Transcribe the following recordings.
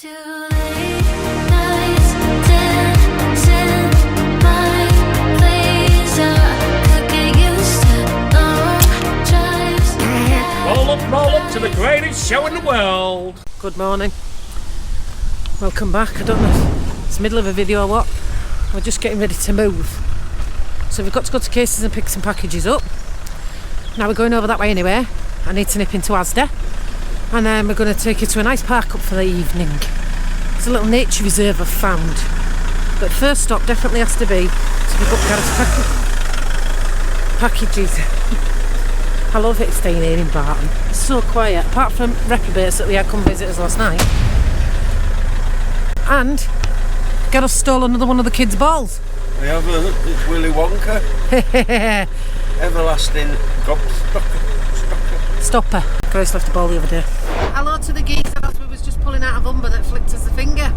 Too late, nights dancing my place. I could get used to long drives. Roll up to the greatest show in the world. Good morning. Welcome back. I don't know if it's the middle of a video or what. We're just getting ready to move. So we've got to go to Casey's and pick some packages up. Now we're going over that way anyway. I need to nip into Asda. And then we're going to take you to a nice park up for the evening. It's a little nature reserve I've found. But first stop definitely has to be to pick up Gareth's packages. I love it staying here in Barton. It's so quiet, apart from reprobates that we had come visit us last night. And Gareth stole another one of the kids' balls. We haven't. It's Willy Wonka. Everlasting gobstopper. Stopper. Grace left a ball the other day. Hello to the geese as we was just pulling out of Umber that flicked us the finger.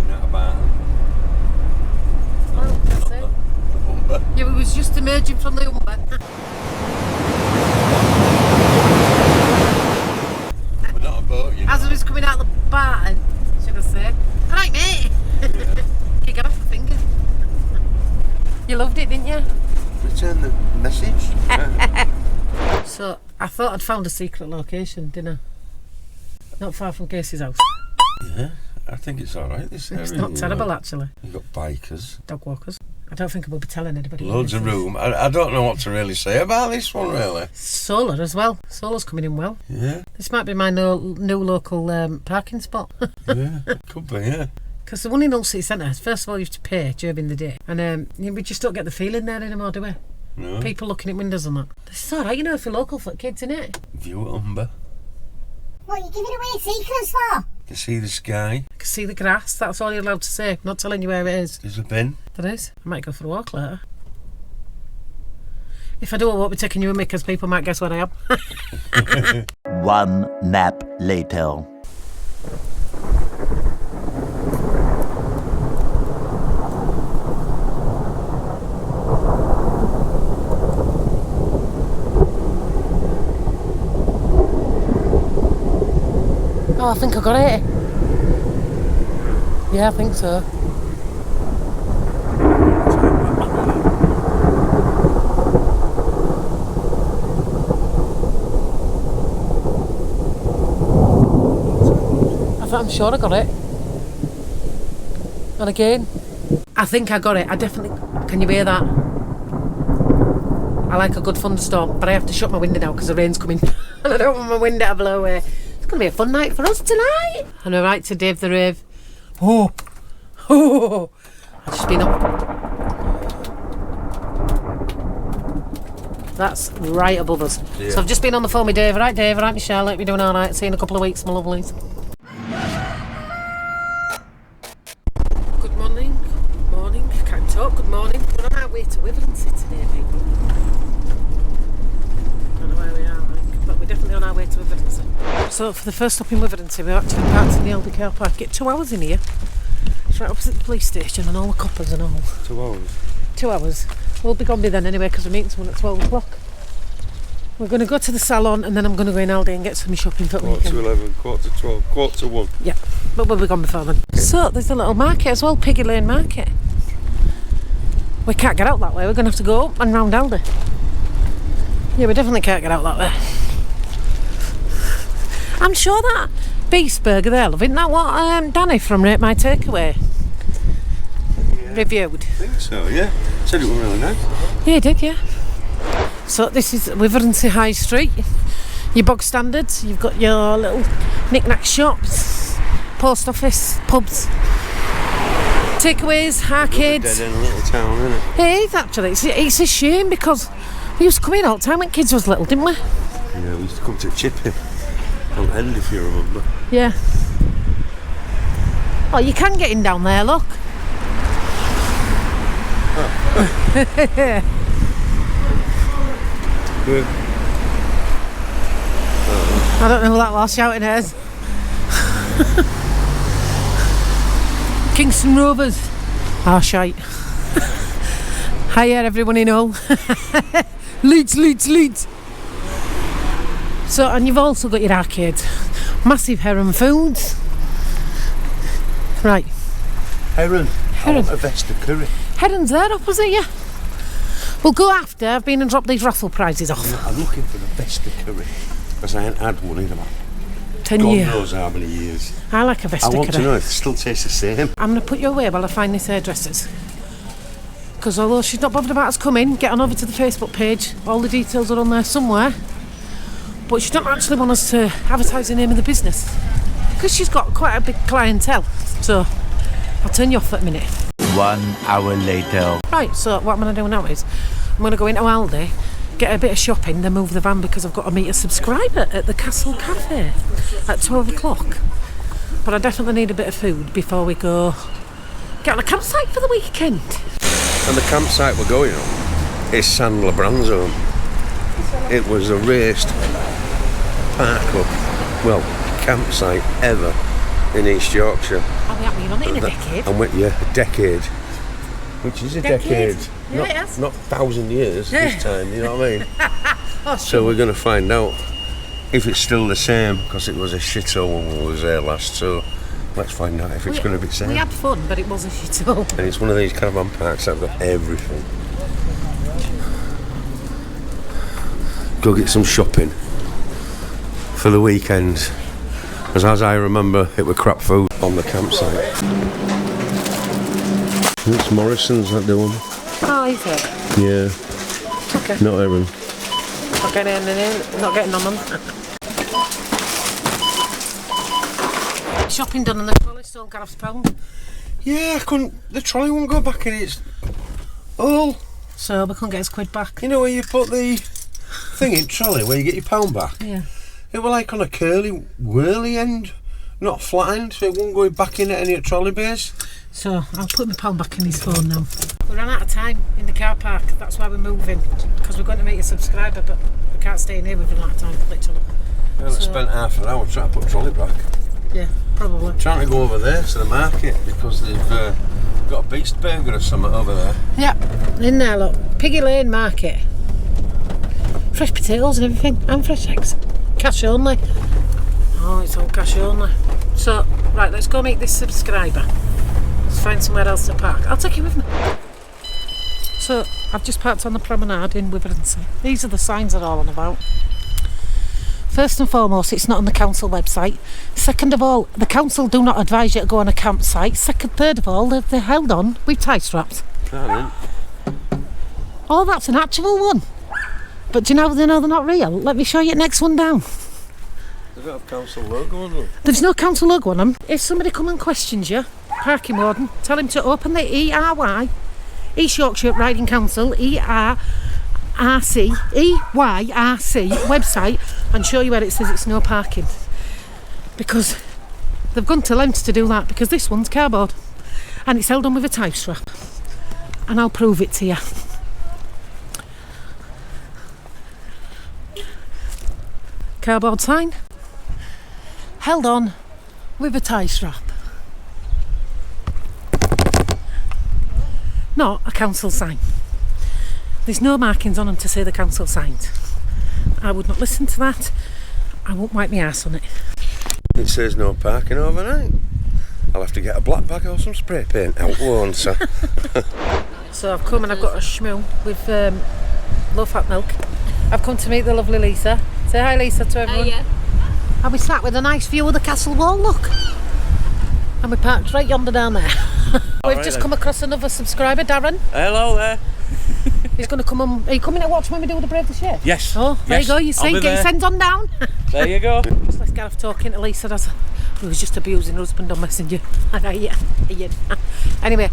Not about. Well, that's it. Umber. Yeah, we was just emerging from the Umber. We're not a boat, you know. As we was coming out of the Barton, should I say? Alright, mate. Yeah. You got off the finger. You loved it, didn't you? Return the message. So, I thought I'd found a secret location, didn't I? Not far from Casey's house. Yeah, I think it's alright this area. It's not you terrible, know. actually. You've got bikers. Dog walkers. I don't think I will be telling anybody. Loads what of this is. room. I don't know what to really say about this one, really. Solar as well. Solar's coming in well. Yeah, This might be my new local parking spot. yeah, could be, yeah. Because the one in Hull City Centre, first of all, you have to pay during the day. And we just don't get the feeling there anymore, do we? No. People looking at windows and that. It's alright, you know, if you're local for kids, innit? View at Umber. What are you giving away secrets for? You see the sky. I can see the grass, that's all you're allowed to say. I'm not telling you where it is. There's a bin. There is. I might go for a walk later. If I do, I won't be taking you with me because people might guess where I am. One nap later. Oh, I think I got it. Yeah, I think so. I'm sure I got it. And again, I think I got it. I definitely. Can you hear that? I like a good thunderstorm, but I have to shut my window now because the rain's coming and I don't want my window to blow away. It's going to be a fun night for us tonight. And we're right to Dave the Rave. Oh, I've just been up. That's right above us. Yeah. So I've just been on the phone with Dave. Right, Dave? Right, Michelle? Hope you're doing all right. See you in a couple of weeks, my lovelies. Good morning. Good morning. Can't talk. Good morning. We're on our way to Withernsea today, people. Don't know where we are, but we're definitely on our way to Withernsea. So for the first stop in Withernsea, we're actually parked in the Aldi car park. Get 2 hours in here. It's right opposite the police station and all the coppers and all. 2 hours. 2 hours. We'll be gone by then anyway because we're meeting someone at 12 o'clock. We're going to go to the salon and then I'm going to go in Aldi and get some shopping for the Quarter weekend. to 11, quarter to 12, quarter to 1. Yeah, but we'll be gone before then. So there's a little market as well, Piggy Lane Market. We can't get out that way, we're going to have to go up and round Aldi. Yeah, we definitely can't get out that way. I'm sure that beef burger there, love, isn't that what Danny from Rate My Takeaway reviewed? I think so, yeah. Said it was really nice. Yeah, he did, yeah. So this is Withernsea High Street. Your bog standards, you've got your little knick-knack shops, post office, pubs, takeaways, arcades. Dead in a little town, isn't it? It is actually. It's a shame because we used to come in all the time when kids was little, didn't we? Yeah, we used to come to Chippy on End, if you remember. Yeah. Oh, you can get in down there, look. Yeah. I don't know who that was shouting at us. Kingston Rovers. Ah, shite. Hiya everyone in Hull. Leeds. So, and you've also got your arcades. Massive Heron Foods. Right. Heron. I want a Vesta curry. Heron's there opposite you. We'll go after I've been and dropped these raffle prizes off. I'm looking for the Vesta curry because I ain't had one in about 10 God years. knows how many years. I like a Vesta I want curry. to know if it still tastes the same. I'm going to put you away while I find this hairdresser's. Because although she's not bothered about us coming, get on over to the Facebook page. All the details are on there somewhere. But she don't actually want us to advertise the name of the business. Because she's got quite a big clientele. So, I'll turn you off for a minute. 1 hour later. Right, so what I'm going to do now is, I'm going to go into Aldi, get a bit of shopping, then move the van because I've got to meet a subscriber at the Castle Cafe at 12 o'clock. But I definitely need a bit of food before we go get on a campsite for the weekend. And the campsite we're going on is San Lebrand's home. It was the raised park up, well, campsite ever in East Yorkshire. Oh, we haven't been on it in a decade. And a decade. Which is a decade. Yeah, it is. Not 1,000 years this time, you know what I mean? Oh, So we're going to find out if it's still the same, because it was a shithole when we was there last, so let's find out if it's going to be the same. We had fun, but it was a shithole. And it's one of these caravan parks that have got everything. Go get some shopping for the weekend. Because as I remember, it were crap food on the campsite. It's Morrison's that doing. Oh, is it? Yeah. Okay. Not Aaron. Not getting on them. Shopping done and the trolley still got off pound. Yeah, I couldn't. The trolley won't go back in its hole. So we couldn't get his quid back. You know where you put the thing in trolley where you get your pound back? Yeah. It were like on a curly, whirly end, not flat end, so it won't go back in at any trolley base. So I'll put my pound back in his phone now. We ran out of time in the car park, that's why we're moving. Because we're going to meet a subscriber, but we can't stay in here, we've run out of time, literally. Well, I spent half an hour trying to put trolley back. Yeah, probably. Trying to go over there to the market because they've got a beast burger or something over there. Yeah, in there, look. Piggy Lane Market. Fresh potatoes and everything, and fresh eggs. Cash only. Oh, it's all cash only. So, right, let's go meet this subscriber. Let's find somewhere else to park. I'll take you with me. So, I've just parked on the promenade in Withernsea. These are the signs they're all on about. First and foremost, it's not on the council website. Second of all, the council do not advise you to go on a campsite. Third of all, they're held on with tie straps. Oh, that's an actual one. But do you know they're not real? Let me show you the next one down. They don't have council logo on them. There's no council logo on them. If somebody come and questions you, parking warden, tell him to open the ERY, East Yorkshire Riding Council, EYRC website and show you where it says it's no parking. Because they've gone to lengths to do that, because this one's cardboard and it's held on with a tie strap. And I'll prove it to you. Cardboard sign, held on with a tie strap. Not a council sign. There's no markings on them to say the council signs. I would not listen to that. I won't wipe my arse on it. It says no parking overnight. I'll have to get a black bag or some spray paint out, won't I? So I've come and I've got a schmoo with low fat milk. I've come to meet the lovely Lisa. Say hi, Lisa, to everyone. Yeah. And we sat with a nice view of the castle wall, look. And we parked right yonder down there. We've just come across another subscriber, Darren. Hello there. He's going to come on. Are you coming to watch when we do the Brave the Chef? Yes. Oh, there Yes, you go. You I'll see, be get your there. send on down. There you go. Just let's get off talking to Lisa. Who was just abusing her husband on Messenger. Yeah. Anyway,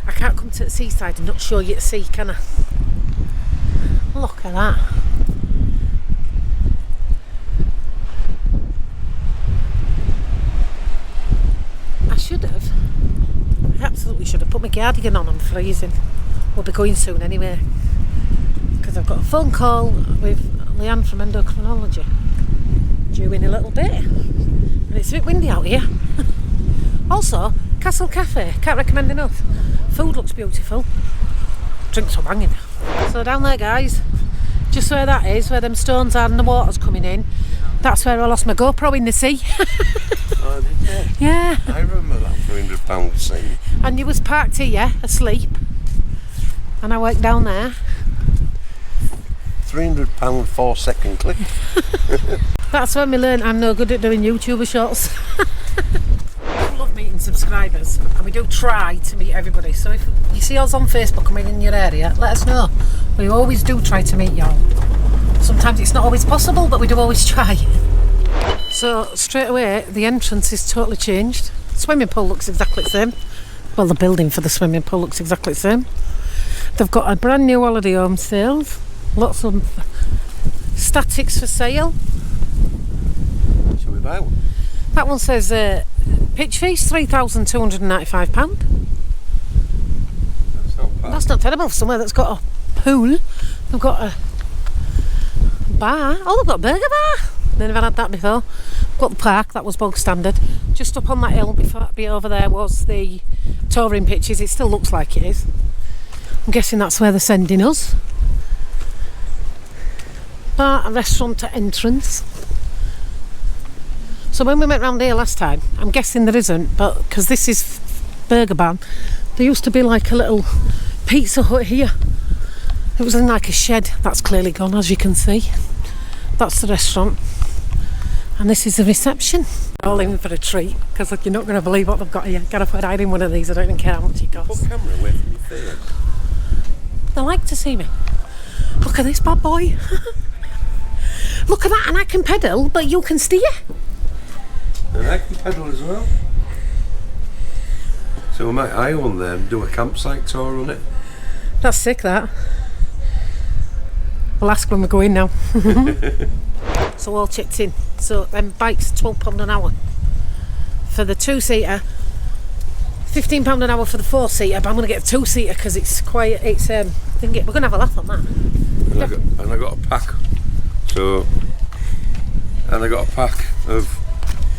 I can't come to the seaside and not show you the sea, can I? Look at that. I should have. I absolutely should have put my cardigan on. I'm freezing. We'll be going soon anyway. Because I've got a phone call with Leanne from Endocrinology due in a little bit. And it's a bit windy out here. Also, Castle Cafe, can't recommend enough. Food looks beautiful. Drinks are banging. So down there, guys, just where that is, where them stones are and the water's coming in, That's where I lost my GoPro in the sea. Oh, did you? Yeah. I remember that £300 scene. And you was parked here, asleep. And I went down there. £300 4-second clip. That's when we learned I'm no good at doing YouTuber shorts. I love meeting subscribers, and we do try to meet everybody. So if you see us on Facebook and we're in your area, let us know. We always do try to meet y'all. Sometimes it's not always possible, but we do always try. So straight away, the entrance is totally changed. The swimming pool looks exactly the same. Well, the building for the swimming pool looks exactly the same. They've got a brand new holiday home sales. Lots of statics for sale. Shall we buy one? That one says pitch fees £3,295. That's not bad. That's not terrible for somewhere that's got a pool. They've got a bar. Oh, they've got a burger bar. Never had that before. Got the park, that was bog standard. Just up on that hill before over there was the touring pitches. It still looks like it is. I'm guessing that's where they're sending us. Bar and restaurant entrance. So when we went round here last time, I'm guessing there isn't, but because this is Burger Barn, there used to be like a little pizza hut here. It was in like a shed. That's clearly gone, as you can see. That's the restaurant. And this is the reception. All in for a treat, because you're not going to believe what they've got here. Gotta put hide in one of these, I don't even care how much it costs. Put camera away from your face. They like to see me. Look at this bad boy. Look at that, and I can pedal, but you can steer. And I can pedal as well. So we might hire one there and do a campsite tour on it. That's sick, that. We'll ask when we go in now. So all chipped in. So them bikes, £12 an hour for the 2-seater, £15 an hour for the 4-seater. But I'm going to get a 2-seater because it's quite. It's we're going to have a laugh on that. And I got a pack. So, and I got a pack of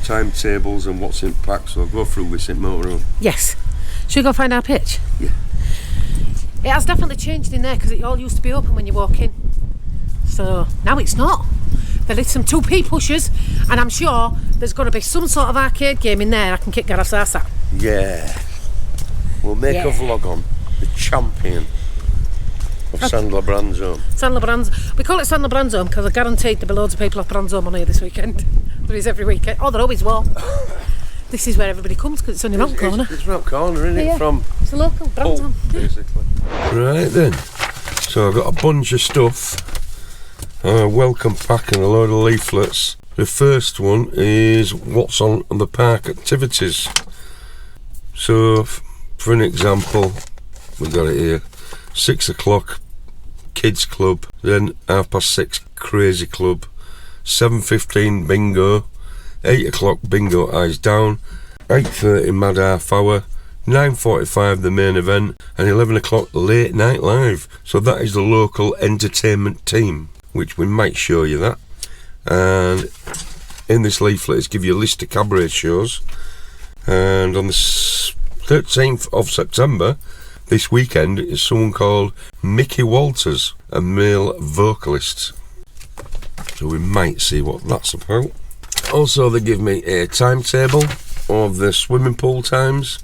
timetables and what's in pack. So I'll go through this in motorhome. Yes. Should we go find our pitch? Yeah. It has definitely changed in there because it all used to be open when you walk in. So now it's not. There is some 2P pushers, and I'm sure there's got to be some sort of arcade game in there I can kick Gareth's ass at. Yeah. We'll make a vlog on the champion of Sandler Brands Home. Sandler Brands. We call it Sandler Brands Home because I guaranteed there'll be loads of people off Brands Home on here this weekend. There is every weekend. Oh, there always will. This is where everybody comes because it's only round corner. It's round corner, isn't it? Yeah. From It's a local Brands Home. basically. Right then. So I've got a bunch of stuff. A welcome pack and a load of leaflets. The first one is what's on the park activities. So, for an example, we've got it here. 6 o'clock kids club, then 6:30 crazy club, 7:15 bingo, 8 o'clock bingo eyes down, 8:30 mad half hour, 9:45 the main event, and 11 o'clock late night live. So that is the local entertainment team, which we might show you that. And in this leaflet it's give you a list of cabaret shows. And on the 13th of September, this weekend, is someone called Mickey Walters, a male vocalist. So we might see what that's about. Also, they give me a timetable of the swimming pool times.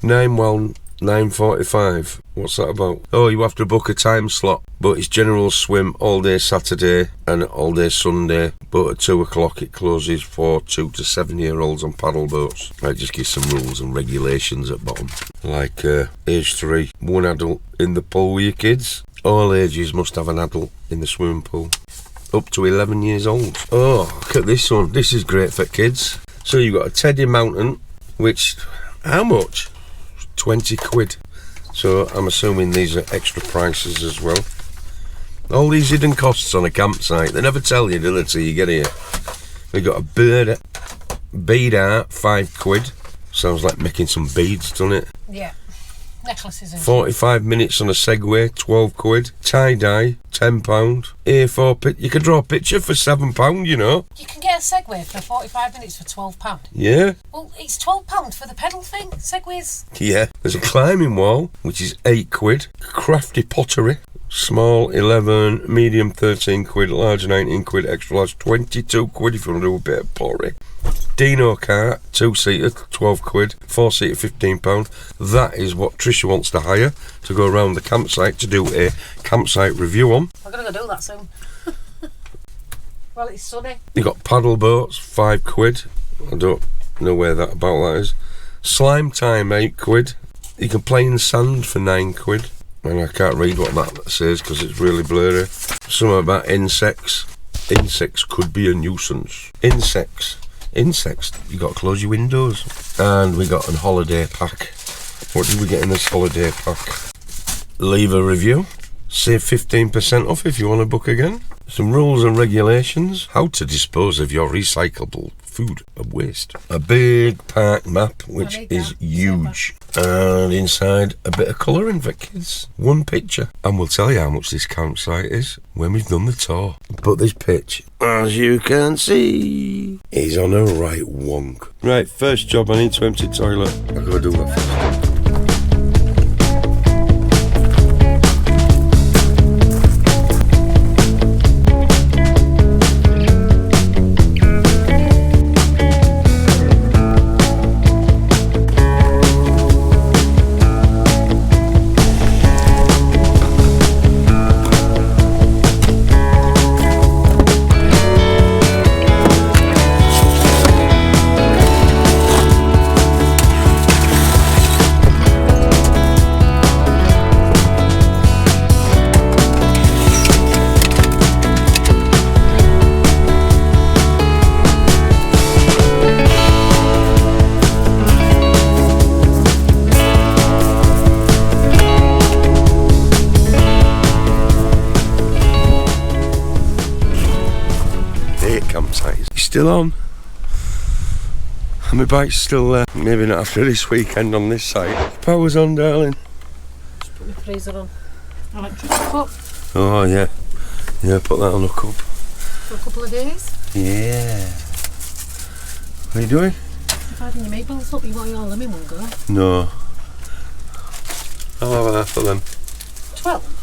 9:45. What's that about? Oh, you have to book a time slot, but it's general swim all day Saturday and all day Sunday, but at 2 o'clock it closes for 2 to 7-year-olds on paddle boats. I just give some rules and regulations at bottom, like age 3, 1 adult in the pool with your kids. All ages must have an adult in the swimming pool, up to 11 years old. Oh, look at this one. This is great for kids. So you've got a Teddy Mountain, which, how much? 20 quid. So I'm assuming these are extra prices as well. All these hidden costs on a campsite, they never tell you, do they, till you get here. We got a bead art, 5 quid. Sounds like making some beads, doesn't it? Yeah. Necklaces and 45 minutes on a Segway, 12 quid. Tie-dye, £10. A4 you can draw a picture for £7, you know. You can get a Segway for 45 minutes for £12. Yeah. Well, it's £12 for the pedal thing. Segways. Yeah. There's a climbing wall, which is 8 quid. Crafty pottery, Small 11, medium 13 quid, large 19 quid, extra large 22 quid if you want to do a bit of pottery. Dino cart, 2-seater, 12 quid, 4-seater, £15. That is what Trisha wants to hire to go around the campsite to do a campsite review on. I'm going to go do that soon. Well, it's sunny. You got paddle boats, 5 quid. I don't know where that is. Slime time, 8 quid. You can play in sand for 9 quid. And I can't read what that says because it's really blurry. Something about insects. Insects could be a nuisance. Insects, you got to close your windows. And we got a holiday pack. What did we get in this holiday pack? Leave a review. Save 15% off if you want to book again. Some rules and regulations. How to dispose of your recyclable food and waste. A big park map, which is huge. And inside a bit of colouring for kids. One picture. And we'll tell you how much this campsite is when we've done the tour. But this pitch, as you can see, is on a right wonk. Right, first job, I need to empty the toilet. I've got to do that first. Campsite. It's still on. And my bike's still there. Maybe not after this weekend on this site. Power's on, darling. Just put my freezer on. Electric cup. Oh yeah. Yeah, put that on a cup. For a couple of days. Yeah. What are you doing? Dividing your meatballs up, you want all them in one go? No. I'll have half of them. 12?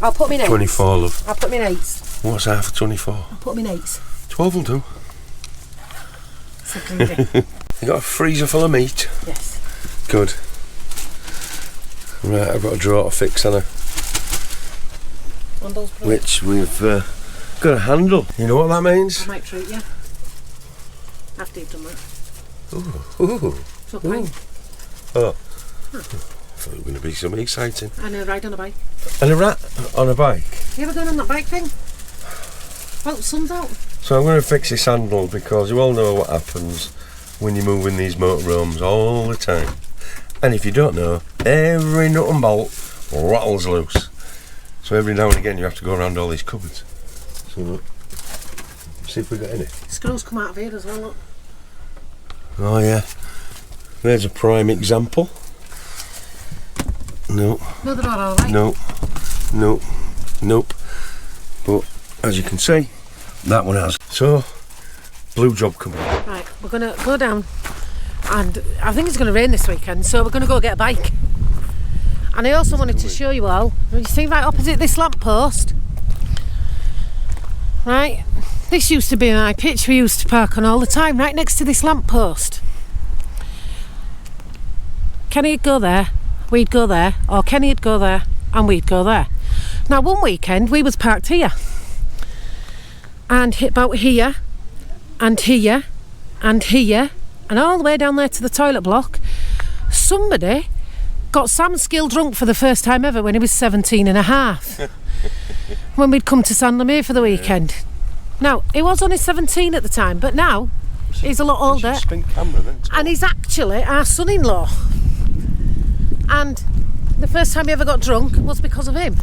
I'll put me in 8s. 24, love. I'll put me in 8s. What's half of 24? I'll put me in 8s. 12 will do. So greedy. You got a freezer full of meat? Yes. Good. Right, I've got a drawer to fix, haven't I? Which we've got a handle. You know what that means? I might treat you. After you've done that. Ooh. It's okay. Oh. I thought it was going to be something exciting. And a ride on a bike. And a rat on a bike? You ever going on that bike thing? Well, the sun's out. So I'm going to fix this handle because you all know what happens when you're moving these motorhomes all the time. And if you don't know, every nut and bolt rattles loose. So every now and again you have to go around all these cupboards. So look, see if we got any. Screws come out of here as well, look. Oh yeah, there's a prime example. No. No, they're all right. No. Nope. But as you can see, that one has. So, blue job coming. Right, we're going to go down and I think it's going to rain this weekend, so we're going to go get a bike. And I also wanted to show you all, you see right opposite this lamppost, right, this used to be my pitch we used to park on all the time, right next to this lamppost. Kenny'd go there, we'd go there, or Kenny'd go there and we'd go there. Now one weekend we was parked here and hit about here and here and here and all the way down there to the toilet block. Somebody got Sam Skill drunk for the first time ever when he was 17 and a half when we'd come to Sandlemere for the weekend. Now he was only 17 at the time, but now he's a lot older and he's actually our son-in-law. And the first time he ever got drunk was because of him.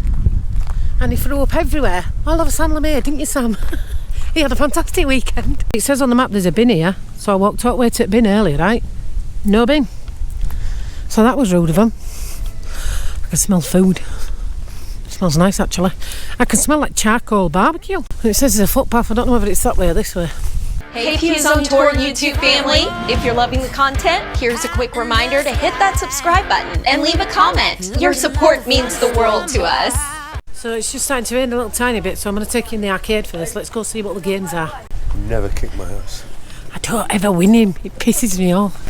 And he threw up everywhere, all over Sandlemere, didn't you, Sam? He had a fantastic weekend. It says on the map there's a bin here, so I walked all the way to the bin earlier, right? No bin. So that was rude of him. I can smell food. It smells nice, actually. I can smell like charcoal barbecue. And it says there's a footpath, I don't know whether it's that way or this way. Hey Pughs on Tour YouTube family! If you're loving the content, here's a quick reminder to hit that subscribe button and leave a comment. Your support means the world to us. So it's just starting to rain a little tiny bit, so I'm going to take you in the arcade first. Let's go see what the games are. Never kick my ass. I don't ever win him, it pisses me off.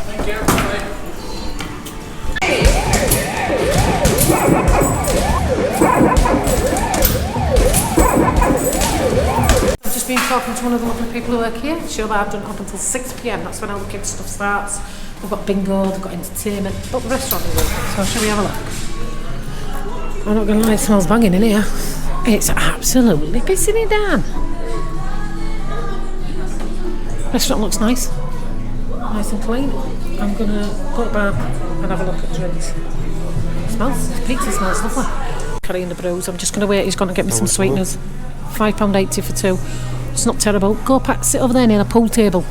I've just been talking to one of the lovely people who work here. The show that I've done up until 6 PM, that's when all the kids' stuff starts. We've got bingo, they've got entertainment, but the restaurant is open, so shall we have a look? I'm not going to lie, it smells banging in here. It's absolutely pissing it down. Restaurant looks nice. Nice and clean. I'm going to go back and have a look at drinks. Pizza smells lovely. Carrying the brews. I'm just going to wait. He's going to get me some sweeteners. £5.80 for two. It's not terrible. Go back, sit over there near the pool table.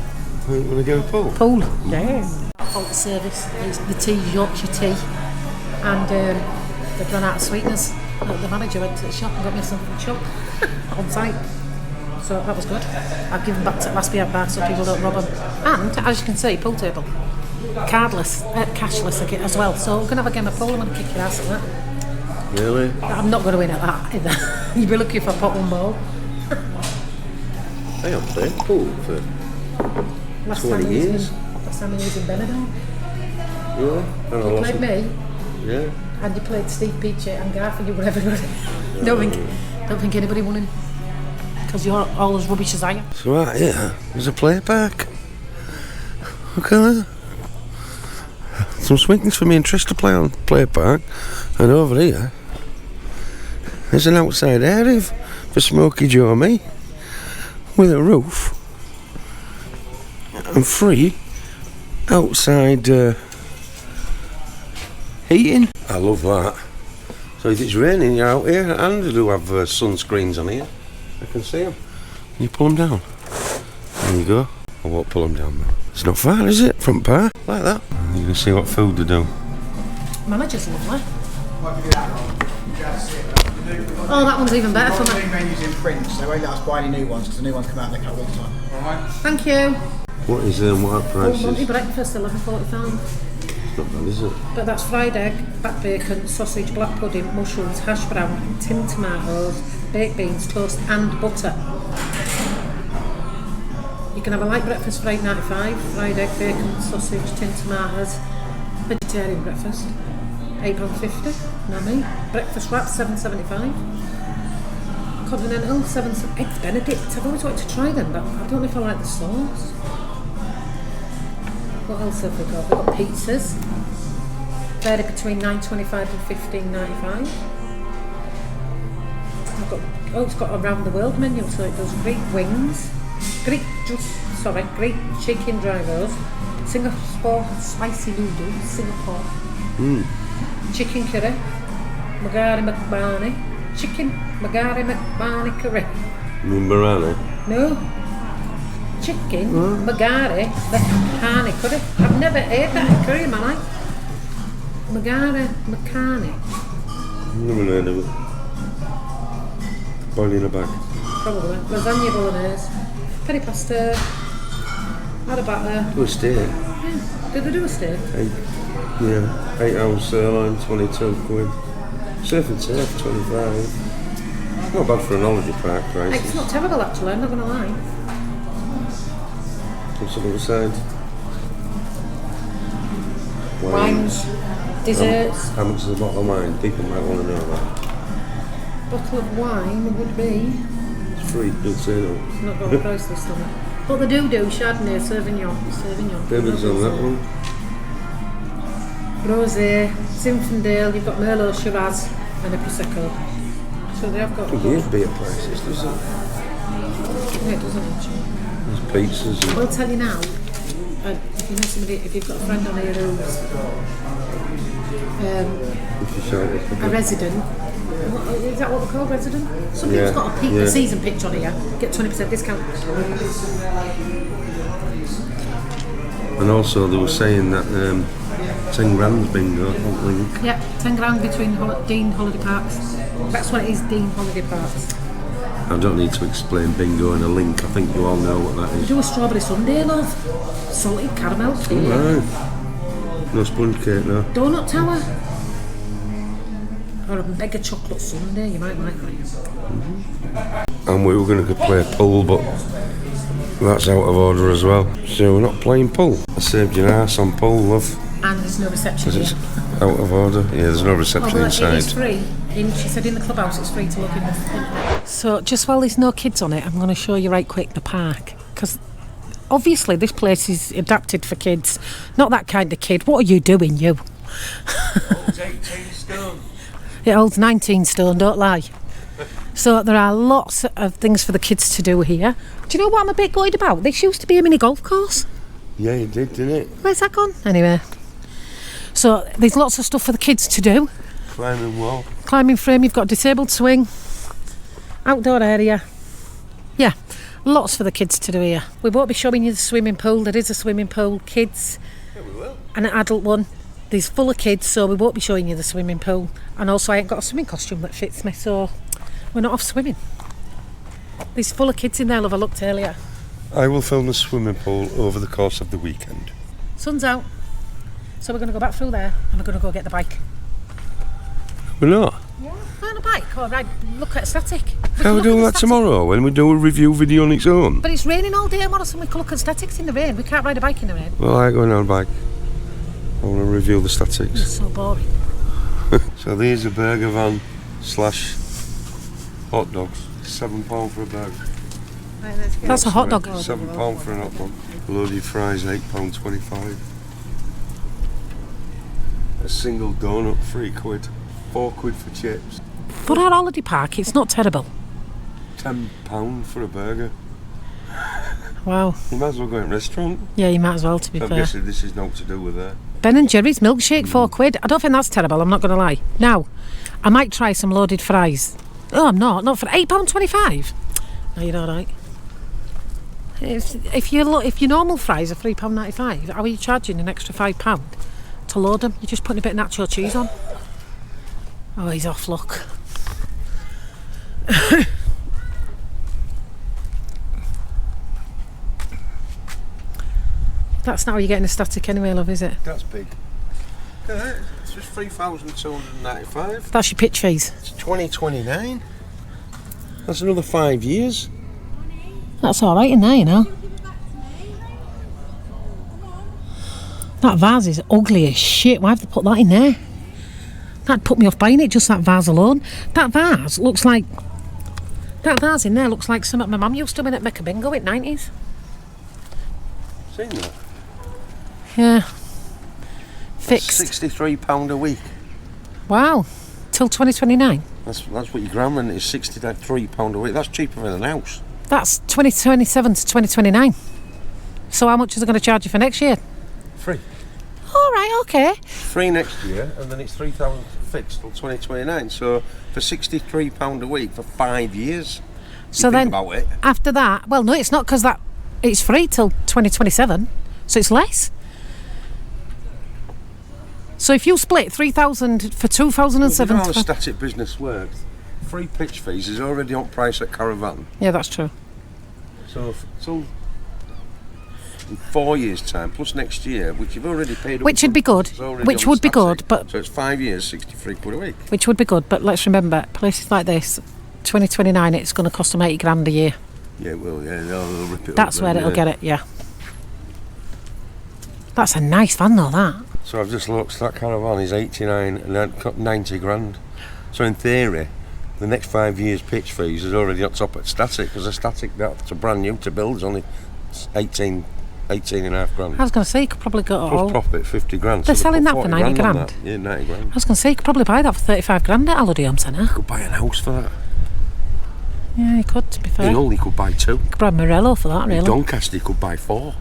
You want to go pool? Pool. Yeah. Fault service. The tea, Yorkshire tea. And they've run out of sweeteners. The manager went to the shop and got me some from shop on site. So that was good. I've given back to last beer bar so people don't rob them. And as you can see, pool table. Cardless, cashless as well. So we're going to have a game of pool. I'm going to kick your ass at that. Really? I'm not going to win at that either. You'd be lucky if I pop one ball. I haven't played pool for 20 years. Last time I was in Benidorm. Yeah. You played me. Yeah. And you played Steve Peachy and Garth and you were everybody. Don't think anybody won him. Because you're all as rubbish as I am. So right here, there's a play park. Look at that. Some swings for me and Trish to play on play park. And over here, there's an outside area for Smokey Joe and me. With a roof. And free outside heating. I love that. So if it's raining, you're out here. And they do have sunscreens on here. I can see them. You pull them down. There you go. I won't pull them down though. It's not far, is it? Front bar. Like that. You can see what food they do. Manager's lovely. Oh, that one's even better for me. All menus in print, so they won't let us buy any new ones because the new ones come out in a couple of weeks' time. Alright. Thank you. What is what price Monty is? breakfast, £11.45. Not bad, is it? But that's fried egg, back bacon, sausage, black pudding, mushrooms, hash brown, tinned tomatoes, baked beans, toast and butter. You can have a light breakfast for £8.95, fried egg, bacon, sausage, tinned tomatoes, vegetarian breakfast, £8.50, not me. Breakfast wrap, £7.75. Continental, Eggs Benedict. I've always wanted to try them, but I don't know if I like the sauce. What else have we got? We've got pizzas. Vary between $9.25 and $15.95. It's got a round the world menu, so it does Greek wings, Greek chicken dry roast, Singapore spicy noodles, Singapore, chicken curry, Magari McBarney, chicken Magari McBarney curry. Mbarani? No. Chicken Magari McBarney curry. I've never ate that curry in my life. Magari McBarney. Never heard of it. Boil in a bag. Probably. Lasagna bolognese, peri pasta, add a batter. Do a steak. Yeah. Did they do a steak? 8 ounce sirloin, 22 quid. Surf and turf, 25. Not bad for an holiday park prices. It's not terrible actually, I'm not going to lie. What's on the other side? Wines, desserts. How much is a bottle of wine? People might want to know that. Bottle of wine would be... It's free, don't say no. It's not got a price list on it. But they do Chardonnay, Sauvignon. David's on that one. Rosé, Zinfandel, you've got Merlot, Shiraz and a Prosecco. So they have got... It gives beer prices, doesn't it? Yeah, it doesn't actually. There's pizzas and... I'll tell you now, if you know somebody, if you've got a friend on here who's a resident, is that what they're called, resident? Somebody's got a season pitch on here, get 20% discount. And also they were saying that 10 grand's bingo, something. Yeah, 10 grand between Dean Holiday Parks. That's what it is, Dean Holiday Parks. I don't need to explain bingo and a link. I think you all know what that We is. do a strawberry sundae, love. Salted caramel cake. Right. No sponge cake, no. Donut tower. Or a mega chocolate sundae, you might like that. And we were going to play pool, but that's out of order as well. So we're not playing pool. I saved your ass on pool, love. And there's no reception Because here. it's out of order. Yeah, there's no reception It inside. is free. She said in the clubhouse it's free to look in the... So just while there's no kids on it, I'm going to show you right quick the park. Because obviously this place is adapted for kids. Not that kind of kid. What are you doing, you? Holds 18 stone. It holds 19 stone, don't lie. So there are lots of things for the kids to do here. Do you know what I'm a bit gutted about? This used to be a mini golf course. Yeah, it did, didn't it? Where's that gone? Anyway. So there's lots of stuff for the kids to do. Climbing wall. Climbing frame, you've got disabled swing. Outdoor area. Yeah, lots for the kids to do here. We won't be showing you the swimming pool. There is a swimming pool, kids. Yeah, we will. And an adult one. There's full of kids, so we won't be showing you the swimming pool. And also I ain't got a swimming costume that fits me, so we're not off swimming. There's full of kids in there, love. I looked earlier. I will film the swimming pool over the course of the weekend. Sun's out. So we're going to go back through there and we're going to go get the bike. We're not. Yeah. On a bike or ride, look at static. Can we do that tomorrow when we do a review video on its own? But it's raining all day tomorrow, so we can look at statics in the rain. We can't ride a bike in the rain. Well, I like going on a bike. I want to review the statics. It's so boring. So there's a burger van / hot dogs. £7 for a burger. That's a hot dog. £7 for an hot dog. Loaded fries, £8.25. A single donut, £3. £4 for chips. For our holiday park, it's not terrible. £10 for a burger. Wow. You might as well go in a restaurant. Yeah, you might as well, to be I'm fair. guessing this is not to do with that. Ben and Jerry's milkshake, £4. I don't think that's terrible, I'm not going to lie. Now, I might try some loaded fries. Oh, I'm not. Not for £8.25. No, you're all right. If your normal fries are £3.95, how are you charging an extra £5 to load them? You're just putting a bit of nacho cheese on. Oh, he's off, look. That's not how you're getting a static anyway, love, is it? That's big. Yeah, it's just £3,295. That's your pitch fees. It's 2029. That's another 5 years. That's all right in there, you know. That vase is ugly as shit. Why have they put that in there? That'd put me off buying it, just that vase alone. That vase looks like... That vase in there looks like something my mum used to win at Mecca Bingo in the 90s. Seen that? Yeah. Fixed. £63 a week. Wow. Till 2029. That's what your grand rent is, £63 a week. That's cheaper than a house. That's 2027 to 2029. So how much is it going to charge you for next year? Free. All right, okay. Free next year, and then it's £3,000 fixed till 2029. So for £63 a week for 5 years. So think then about it. after that, well, no, it's not, because that it's free till 2027, so it's less. So if you split 3,000 for 2007, You know how the static business works. Free pitch fees is already on price at Caravan. yeah, that's true. So in 4 years' time, plus next year, which you've already paid. Which would be good. Which would be good, but so it's 5 years, £63 a week. which would be good. But let's remember, places like this, 2029, it's going to cost them £80,000 a year. Yeah, it will. Yeah, they'll rip it up That's then, where it'll yeah. get it. Yeah. That's a nice van, though. That. So I've just looked. That Caravan is 89 and that got 90 grand. So in theory, the next 5 years pitch fees is already on top at static, because a static that's a brand new to build is only 18 and a half grand. I was going to say you could probably go Plus all. profit 50 grand. They're so selling put that for 40 90 on grand. that. Yeah, 90 grand. I was going to say you could probably buy that for 35 grand at Holiday Home Centre. Could buy a house for that. Yeah, you could, to be fair. In Hull, you could buy 2. You could buy Morello for that, In really. Doncaster, you could buy 4.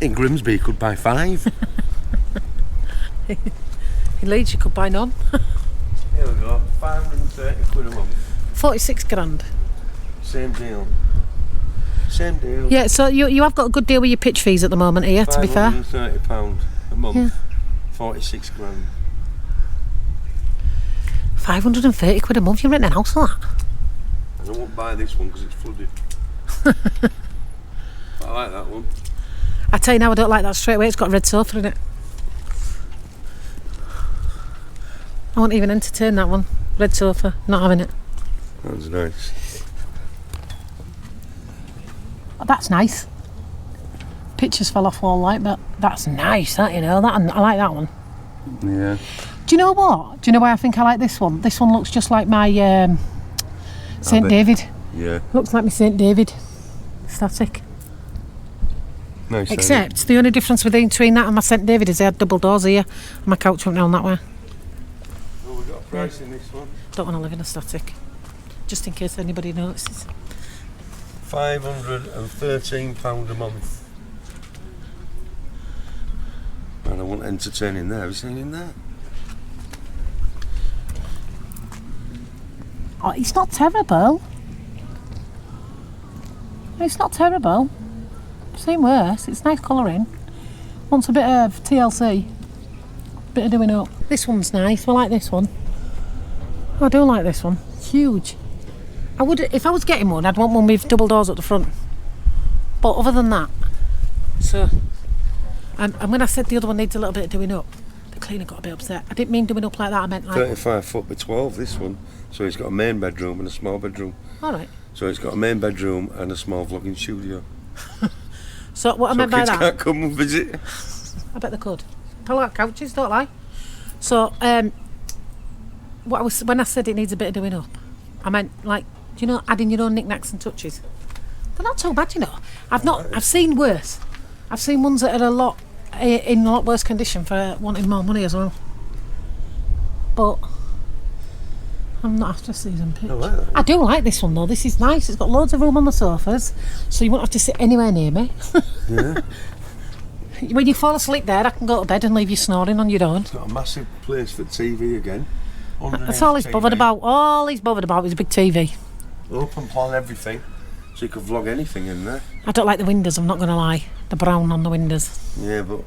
In Grimsby, you could buy 5. In Leeds, you could buy none. Here we go. £530 a month. 46 grand. Same deal. Same deal. Yeah, so you have got a good deal with your pitch fees at the moment here, to be fair. £530 a month. Yeah. 46 grand. 530 quid a month, you're renting a house for that. I I won't buy this one because it's flooded. But I like that one. I tell you now, I don't like that straight away. It's got a red sofa in it. I won't even entertain that one. Red sofa, not having it. That's nice. Oh, that's nice. Pictures fell off all like, but that's nice. That, you know, that I like that one. Yeah. Do you know what? Do you know why I think I like this one? This one looks just like my St David. Yeah. Looks like my St David static. Nice. Except the only difference between that and my St David is they had double doors here and my couch went round that way. Oh, we got a price in this one. Don't want to live in a static. Just in case anybody notices. £513 a month. And I want entertaining there. Have you seen in there? Oh, it's not terrible. It's not terrible. I've seen worse. It's nice colouring. Wants a bit of TLC. Bit of doing up. This one's nice. I like this one. I do like this one. It's huge. I would, if I was getting one, I'd want one with double doors at the front. But other than that, so. And when I said the other one needs a little bit of doing up, the cleaner got a bit upset. I didn't mean doing up like that. I meant like 35 foot by 12. This one. So it's got a main bedroom and a small bedroom. all right. So it's got a main bedroom and a small vlogging studio. So what I meant by kids that, can't come and visit. I bet they could. Pull out couches, don't lie. So when I said it needs a bit of doing up, I meant like, do you know, adding your own knickknacks and touches. They're not so bad, you know. I've seen worse. I've seen ones that are in a lot worse condition for wanting more money as well. But I'm not after season pitch. I like that one. I do like this one though. This is nice. It's got loads of room on the sofas, so you won't have to sit anywhere near me. Yeah. When you fall asleep there, I can go to bed and leave you snoring on your own. It's got a massive place for TV again. That's all he's bothered about. All he's bothered about is a big TV. Open plan everything, so you could vlog anything in there. I don't like the windows, I'm not going to lie. The brown on the windows. Yeah, but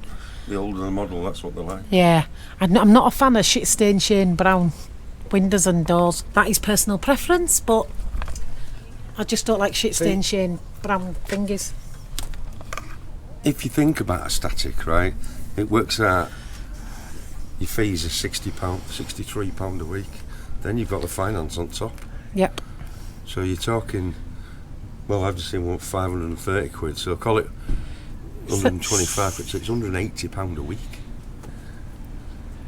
the older the model, that's what they like. Yeah. I'm not a fan of shit stain shane brown windows and doors. That is personal preference, but I just don't like shit stain shane brown thingies. If you think about a static, right, it works out your fees are £60, £63 a week. Then you've got the finance on top. Yep. So you're talking, well, I've just seen one for 530 quid, so call it 125 quid, so it's £180 a week.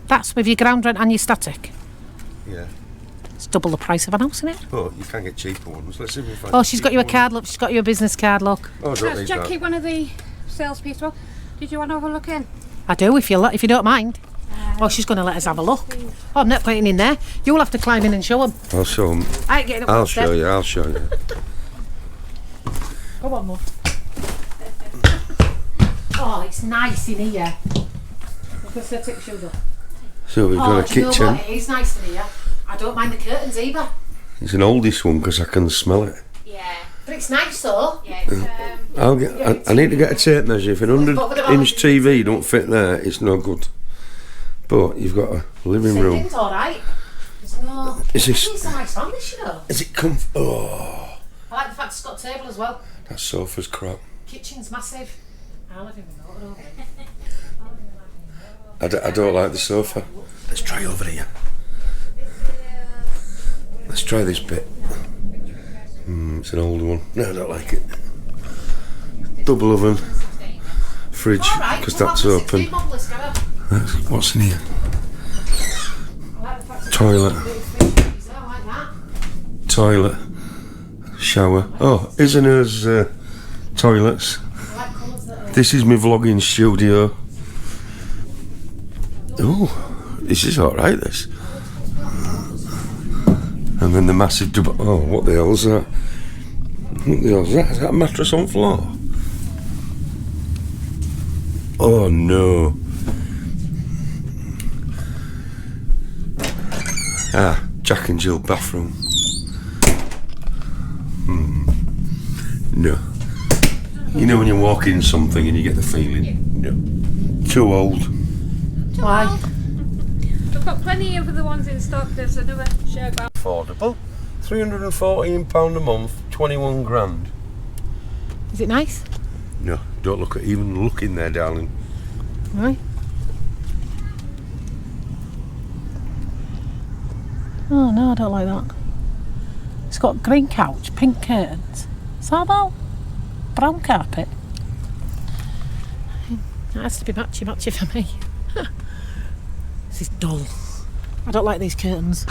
That's with your ground rent and your static. Yeah. It's double the price of an house, isn't it? But you can get cheaper ones. Let's see if we find Oh, she's got you a cheaper card, look. She's got you a business card, look. ones. Oh, I don't That's need Jackie, that. one of the salespeople. Did you want to have a look in? I do, if you don't mind. Oh, she's going to let us have a look. Oh, I'm not putting in there. You'll have to climb in and show them. I'll show them. I ain't getting up I'll one step. show you, I'll show you. Come on, Mum. Oh, it's nice in here. Look at the take shoes off. So we've got a do you know kitchen. what? It is nice in here. I don't mind the curtains either. It's an oldish one because I can smell it. Yeah. But it's nice though. Yeah, it's, I need to get a tape measure. If an 100-inch TV don't fit there, it's no good. But you've got a living room. It's alright. There's no... Is this? It's a nice one, this, you know. Is it Oh, I like the fact it's got a table as well. that sofa's crap. Kitchen's massive. I live in the motor, I don't like the sofa. Let's try over here. Let's try this bit. It's an older one. No, I don't like it. Double oven, fridge, because that's open. What's in here? Toilet. Toilet. Shower. Oh, isn't hers toilets? This is my vlogging studio. Oh, this is alright, this. And then the massive double. Oh, what the hell's that? What the hell's that? Is that a mattress on floor? Oh no. Ah, Jack and Jill bathroom. No. You know when you walk in something and you get the feeling? No. Too old. Why? We've got plenty of the ones in stock. There's another share ground. Affordable. £314 a month, 21 grand. Is it nice? No, don't even look in there, darling. Right. Oh no, I don't like that. It's got green couch, pink curtains. Is that about brown carpet? That has to be matchy for me. This is dull. I don't like these curtains.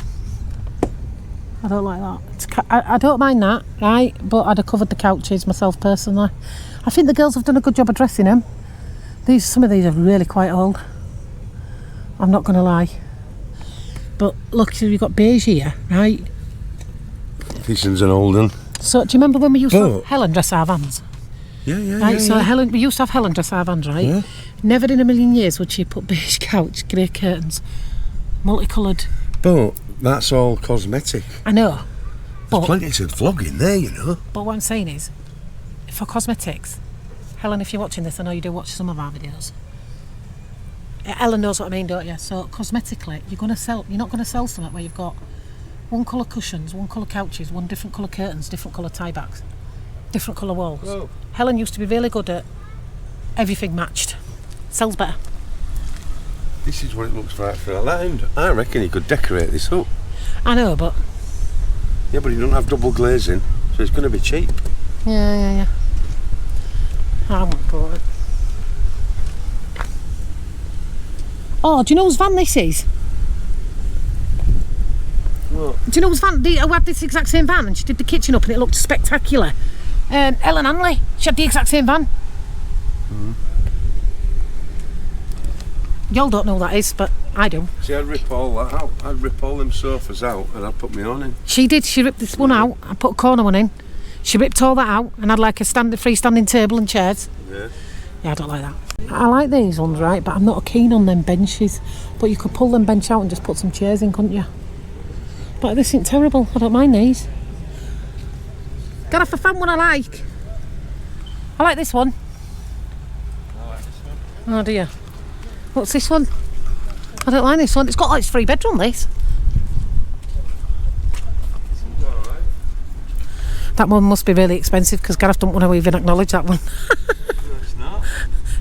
I don't like that. I don't mind that, right? But I'd have covered the couches myself personally. I think the girls have done a good job of dressing them. Some of these are really quite old. I'm not going to lie. But look, so you've got beige here, right? This one's an old one. So do you remember when we used to have Helen dress our vans? Yeah. Right, so we used to have Helen dress our vans, right? Yeah. Never in a million years would she put beige couch, grey curtains, multicoloured. But that's all cosmetic. I know. There's plenty to vlog in there, you know. But what I'm saying is, for cosmetics, Helen, if you're watching this, I know you do watch some of our videos. Ellen knows what I mean, don't you? So cosmetically, you're not going to sell something where you've got one colour cushions, one colour couches, one different colour curtains, different colour tie backs, different colour walls. Whoa. Helen used to be really good at everything matched. Sells better. This is what it looks like for a land. I reckon you could decorate this up. I know, but... Yeah, but you don't have double glazing, so it's going to be cheap. Yeah. I won't bought it. Oh, do you know whose van this is? What? Do you know whose van? Who had this exact same van and she did the kitchen up and it looked spectacular? Ellen Hanley. She had the exact same van. Y'all don't know who that is, but I do. See, I'd rip all that out. I'd rip all them sofas out and I'd put my own in. She did. She ripped this one out. I put a corner one in. She ripped all that out and had like a freestanding table and chairs. Yeah, I don't like that. I like these ones, right, but I'm not keen on them benches. But you could pull them bench out and just put some chairs in, couldn't you? But this isn't terrible. I don't mind these. Gareth, I found one I like. I like this one. Oh dear. What's this one? I don't like this one. It's got like 3 bedroom, this. That one must be really expensive because Gareth don't want to even acknowledge that one. No, it's not.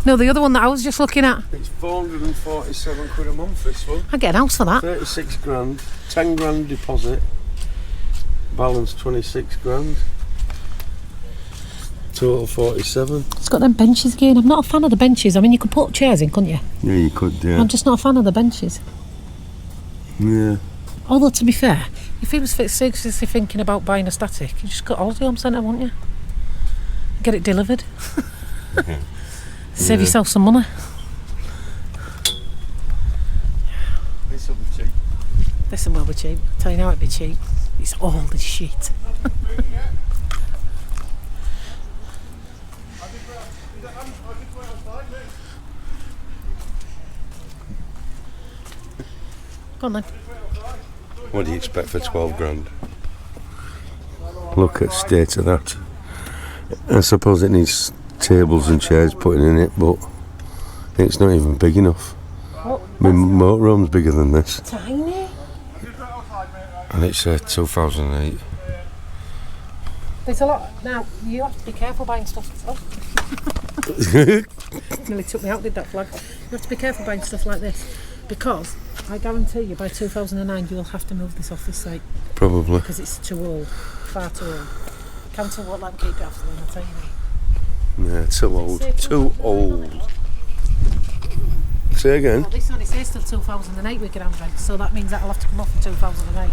No, the other one that I was just looking at. It's 447 quid a month, this one. I'd get an house for that. 36 grand, 10 grand deposit, balance 26 grand, total 47. It's got them benches again. I'm not a fan of the benches. I mean, you could put chairs in, couldn't you? Yeah, you could, yeah. I'm just not a fan of the benches. Yeah. Although, to be fair, if he was seriously thinking about buying a static, you just go to Holiday Home Centre, wouldn't you? Get it delivered. Save yourself some money. This will be cheap. This one will be cheap. I'll tell you now it'd be cheap. It's all the shit. Go on then. What do you expect for 12 grand? Look at the state of that. I suppose it needs tables and chairs putting in it, but it's not even big enough. Oh, My motorhome's bigger than this, tiny. and it's 2008. There's a lot. Now, you have to be careful buying stuff. Nearly took me out, did that flag. You have to be careful buying stuff like this because I guarantee you by 2009 you'll have to move this off this site. Probably. Because it's too old. Far too old. Council won't let them keep it after them, I'll tell you that. Yeah, too old. Too old. Say again. Well, this only says till 2008 we ground rent, so that means that'll have to come off in 2008.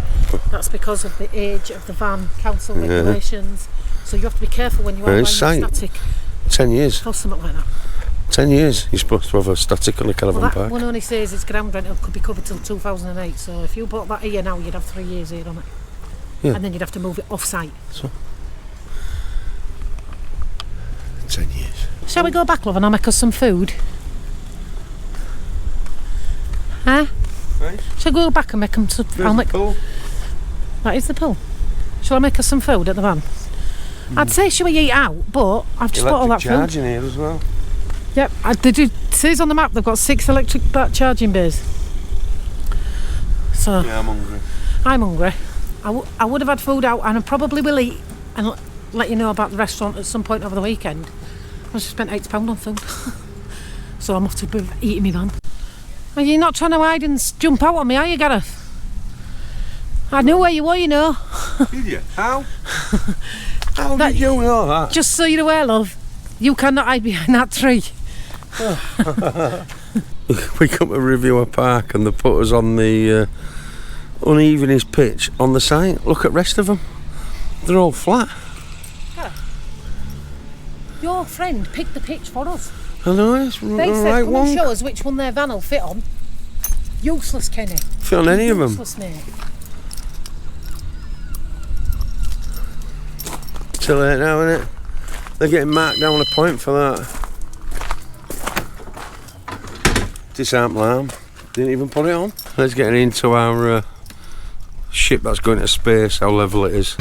That's because of the age of the van, council regulations. So you have to be careful when you are buying a static. 10 years. Or something like that. 10 years. You're supposed to have a static on a caravan Well, that park. one only says its ground rent could be covered till 2008. So if you bought that here now, you'd have 3 years here on it. Yeah. And then you'd have to move it off site. So, 10 years. Shall we go back, love, and I'll make us some food? Huh? Right. Shall I go back and make them some food? That is the pool. Shall I make us some food at the van? I'd say should we eat out, but I've just bought all that food. Electric charging here as well. Yep, it says on the map they've got 6 electric charging bays. So Yeah, I'm hungry. I'm hungry. I would have had food out, and I probably will eat and let you know about the restaurant at some point over the weekend. I just spent £8 on food. So I'm off to be eating me van. Are you not trying to hide and jump out on me, are you, Gareth? I knew where you were, you know. Did you? How? How did you know that? Just so you're aware, love, you cannot hide behind that tree. We come to review a park and they put us on the unevenest pitch on the site. Look at the rest of them. They're all flat. Your friend picked the pitch for us. I know, it's They the said, right come one. and show us which one their van will fit on. Useless, Kenny. Fit on any of them. Useless, mate. Too late now, innit? They're getting marked down a point for that. Disarm alarm. Didn't even put it on. Let's get into our ship that's going to space, how level it is.